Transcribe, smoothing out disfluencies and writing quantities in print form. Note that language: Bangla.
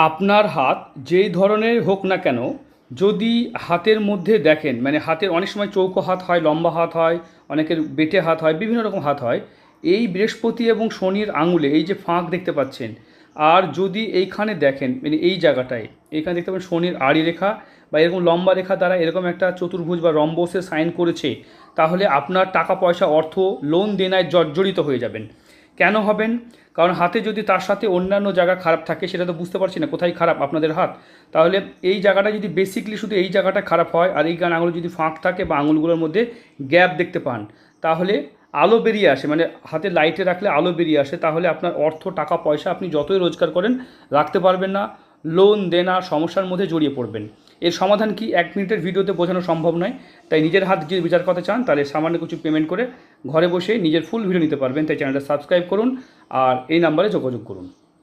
আপনার হাত যেই ধরনের হোক না কেন, যদি হাতের মধ্যে দেখেন, মানে হাতের অনেক সময় চৌকো হাত হয়, লম্বা হাত হয়, অনেকের বেঁটে হাত হয়, বিভিন্ন রকম হাত হয়। এই বৃহস্পতি এবং শনির আঙুলে এই যে ফাঁক দেখতে পাচ্ছেন, আর যদি এইখানে দেখেন, মানে এই জায়গাটায় এইখানে দেখতে পাবেন শনির আড়ি রেখা বা এরকম লম্বা রেখা দ্বারা এরকম একটা চতুর্ভুজ বা রম্বসে সাইন করেছে, তাহলে আপনার টাকা পয়সা অর্থ লোন দেনায় জর্জরিত হয়ে যাবেন। কেন হবেন? কারণ হাতে যদি তার সাথে অন্যান্য জায়গা খারাপ থাকে, সেটা তো বুঝতে পারছি না কোথায় খারাপ আপনাদের হাত। তাহলে এই জায়গাটা যদি বেসিকলি শুধু এই জায়গাটা খারাপ হয়, আর এই আঙুল যদি ফাঁক থাকে বা আঙুলগুলোর মধ্যে গ্যাপ দেখতে পান, তাহলে আলো বেরিয়ে আসে, মানে হাতে লাইটে রাখলে আলো বেরিয়ে আসে, তাহলে আপনার অর্থ টাকা পয়সা আপনি যতই রোজগার করেন রাখতে পারবেন না, লোন দেনা সমস্যার মধ্যে জড়িয়ে পড়বেন। এর সমাধান কি 1 মিনিটের ভিডিওতে বোঝানো সম্ভব নয়। তাই নিজের হাত যদি বিচার করতে চান, তাহলে সামান্য কিছু পেমেন্ট করে ঘরে বসে নিজের ফুল ভিডিও নিতে পারবেন। তাই চ্যানেলটা সাবস্ক্রাইব করুন আর এই নাম্বারে যোগাযোগ করুন।